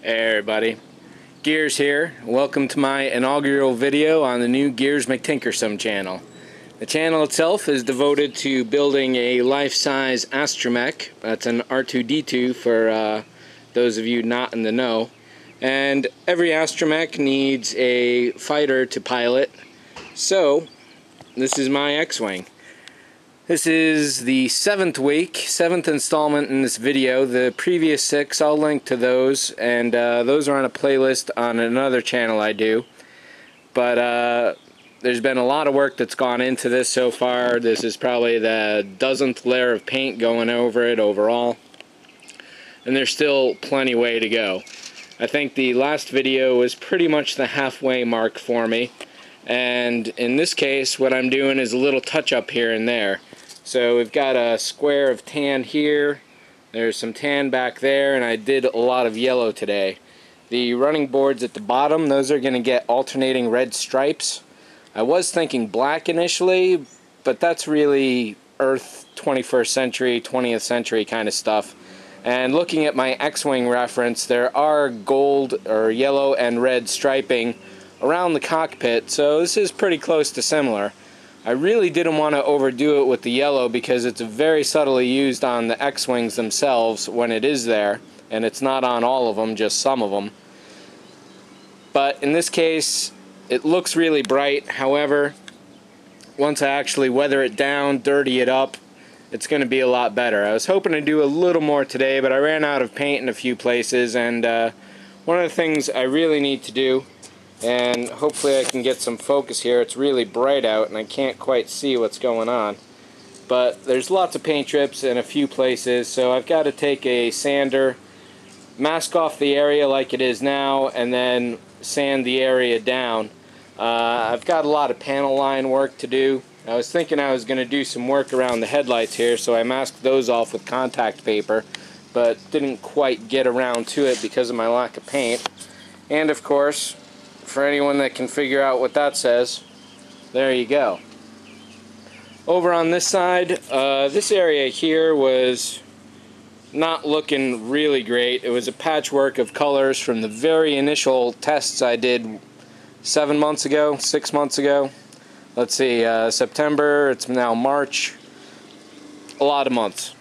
Hey everybody, Gears here. Welcome to my inaugural video on the new Gears McTinkersome channel. The channel itself is devoted to building a life-size astromech. That's an R2-D2 for those of you not in the know. And every astromech needs a fighter to pilot. So, this is my X-Wing. This is the seventh installment in this video. The previous 6, I'll link to those, and those are on a playlist on another channel I do. But there's been a lot of work that's gone into this so far. This is probably the 10th layer of paint going over it overall. And there's still plenty way to go. I think the last video was pretty much the halfway mark for me. And in this case, what I'm doing is a little touch-up here and there. So we've got a square of tan here, there's some tan back there, and I did a lot of yellow today. The running boards at the bottom, those are going to get alternating red stripes. I was thinking black initially, but that's really Earth 21st century, 20th century kind of stuff. And looking at my X-Wing reference, there are gold or yellow and red striping around the cockpit, so this is pretty close to similar. I really didn't want to overdo it with the yellow because it's very subtly used on the X-Wings themselves when it is there, and it's not on all of them, just some of them. But in this case, it looks really bright. However, once I actually weather it down, dirty it up, it's going to be a lot better. I was hoping to do a little more today, but I ran out of paint in a few places, and one of the things I really need to do, and hopefully I can get some focus here. It's really bright out and I can't quite see what's going on. But there's lots of paint drips in a few places, so I've got to take a sander, mask off the area like it is now, and then sand the area down. I've got a lot of panel line work to do. I was thinking I was going to do some work around the headlights here, so I masked those off with contact paper, but didn't quite get around to it because of my lack of paint. And of course, for anyone that can figure out what that says, there you go. Over on this side, this area here was not looking really great. It was a patchwork of colors from the very initial tests I did 7 months ago, 6 months ago. Let's see, September, it's now March, a lot of months.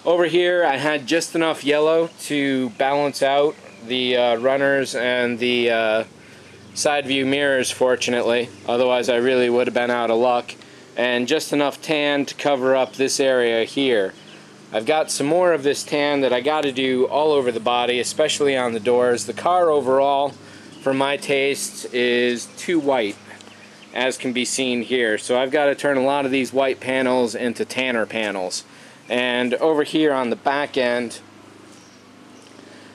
Over here I had just enough yellow to balance out the runners and the side view mirrors, fortunately. Otherwise I really would have been out of luck. And just enough tan to cover up this area here. I've got some more of this tan that I got to do all over the body, especially on the doors. The car overall, for my taste, is too white, as can be seen here. So I've got to turn a lot of these white panels into tanner panels. And over here on the back end,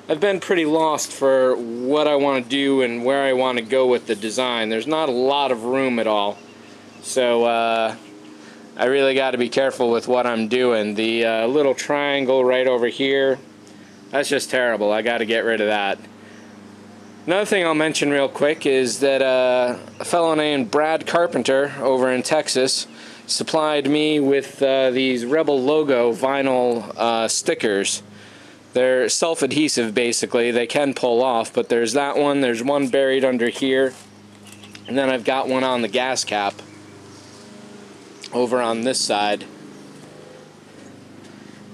I've been pretty lost for what I want to do and where I want to go with the design. There's not a lot of room at all. So I really got to be careful with what I'm doing. The little triangle right over here, that's just terrible. I got to get rid of that. Another thing I'll mention real quick is that a fellow named Brad Carpenter over in Texas supplied me with these Rebel logo vinyl stickers. They're self-adhesive basically. They can pull off, but there's that one, there's one buried under here, and then I've got one on the gas cap over on this side.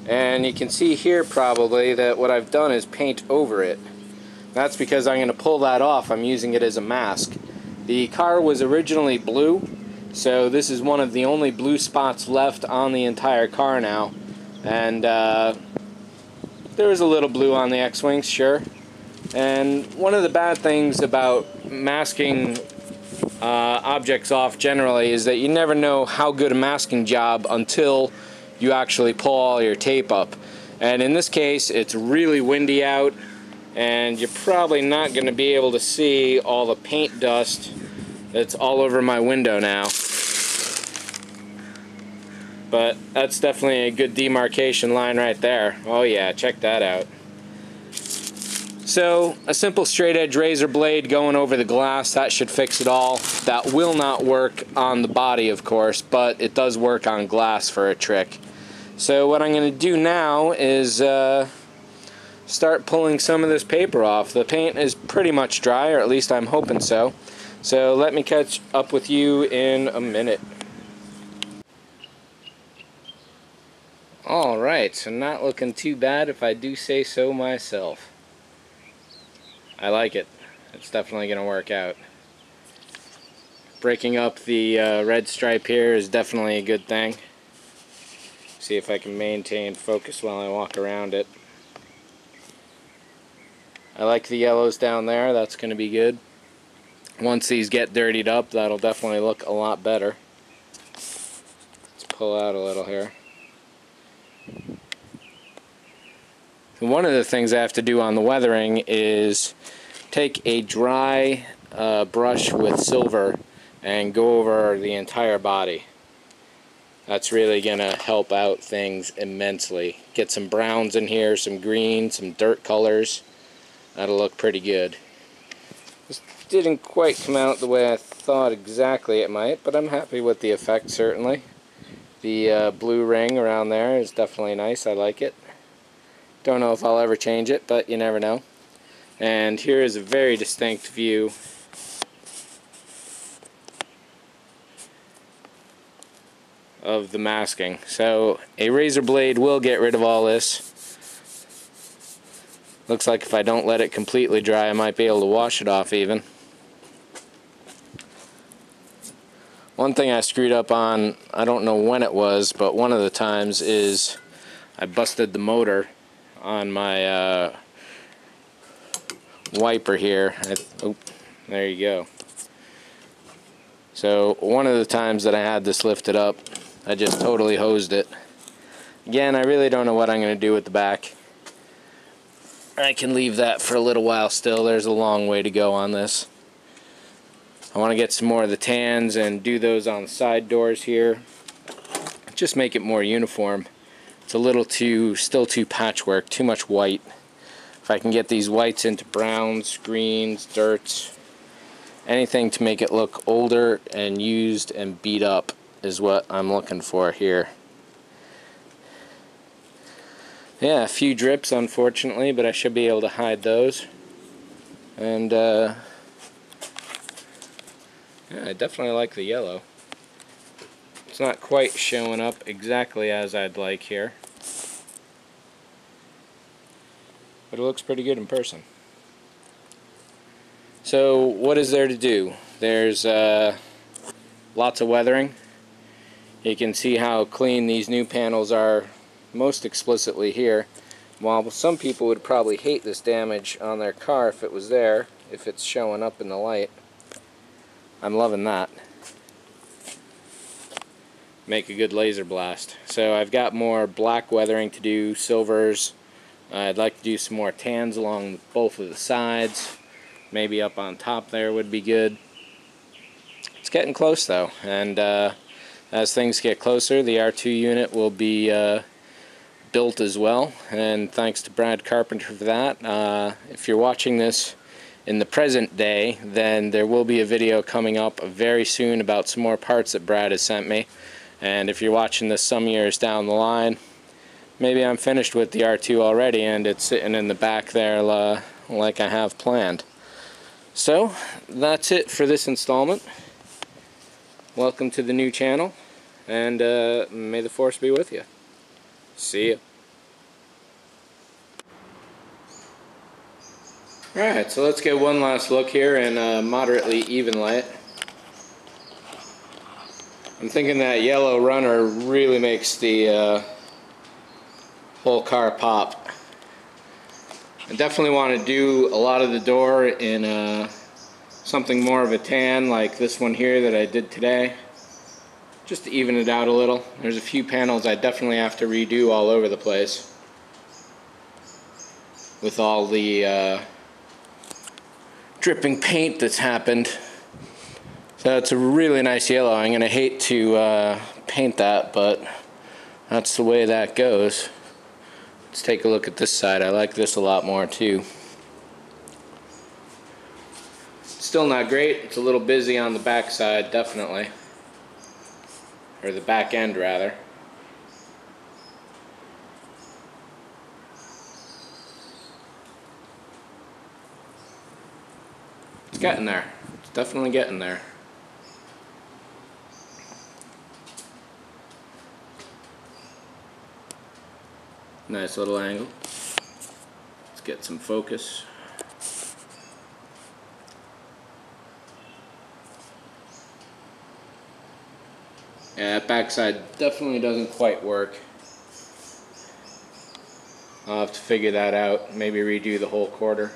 And you can see here probably that what I've done is paint over it. That's because I'm going to pull that off. I'm using it as a mask. The car was originally blue, so this is one of the only blue spots left on the entire car now. And there was a little blue on the X-Wings, sure. And one of the bad things about masking objects off generally is that you never know how good a masking job until you actually pull all your tape up. And in this case, it's really windy out, and you're probably not going to be able to see all the paint dust that's all over my window now. But that's definitely a good demarcation line right there. Oh yeah, check that out. So, a simple straight edge razor blade going over the glass, that should fix it all. That will not work on the body, of course, but it does work on glass for a trick. So what I'm going to do now is start pulling some of this paper off. The paint is pretty much dry, or at least I'm hoping so. So let me catch up with you in a minute. Alright, so not looking too bad if I do say so myself. I like it. It's definitely going to work out. Breaking up the red stripe here is definitely a good thing. See if I can maintain focus while I walk around it. I like the yellows down there, that's going to be good. Once these get dirtied up, that'll definitely look a lot better. Let's pull out a little here. One of the things I have to do on the weathering is take a dry brush with silver and go over the entire body. That's really going to help out things immensely. Get some browns in here, some greens, some dirt colors. That'll look pretty good. This didn't quite come out the way I thought exactly it might, but I'm happy with the effect certainly. The blue ring around there is definitely nice. I like it. Don't know if I'll ever change it, but you never know. And here is a very distinct view of the masking. So a razor blade will get rid of all this. Looks like if I don't let it completely dry, I might be able to wash it off even. One thing I screwed up on, I don't know when it was, but one of the times is I busted the motor on my wiper here. Oh, there you go. So one of the times that I had this lifted up, I just totally hosed it. Again, I really don't know what I'm going to do with the back. I can leave that for a little while still. There's a long way to go on this. I want to get some more of the tans and do those on the side doors here. Just make it more uniform. It's a little still too patchwork, too much white. If I can get these whites into browns, greens, dirts, anything to make it look older and used and beat up is what I'm looking for here. Yeah, a few drips unfortunately, but I should be able to hide those. And yeah, I definitely like the yellow. It's not quite showing up exactly as I'd like here, but it looks pretty good in person. So what is there to do? There's lots of weathering. You can see how clean these new panels are most explicitly here. While some people would probably hate this damage on their car if it was there, if it's showing up in the light, I'm loving that. Make a good laser blast. So I've got more black weathering to do, silvers. I'd like to do some more tans along both of the sides. Maybe up on top there would be good. It's getting close though, and as things get closer, the R2 unit will be built as well, and thanks to Brad Carpenter for that. If you're watching this in the present day, then there will be a video coming up very soon about some more parts that Brad has sent me. And if you're watching this some years down the line, maybe I'm finished with the R2 already and it's sitting in the back there like I have planned. So that's it for this installment. Welcome to the new channel, and may the force be with you. See ya. Alright, so let's get one last look here in moderately even light. I'm thinking that yellow runner really makes the whole car pop. I definitely want to do a lot of the door in something more of a tan like this one here that I did today, just to even it out a little. There's a few panels I definitely have to redo all over the place with all the dripping paint that's happened. So it's a really nice yellow. I'm going to hate to paint that, but that's the way that goes. Let's take a look at this side. I like this a lot more too. Still not great. It's a little busy on the back side, definitely. Or the back end, rather. It's getting there. It's definitely getting there. Nice little angle. Let's get some focus. Yeah, that backside definitely doesn't quite work. I'll have to figure that out. Maybe redo the whole quarter.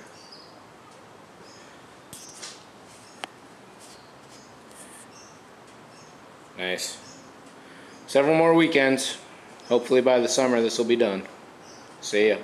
Nice. Several more weekends. Hopefully by the summer this will be done. See ya.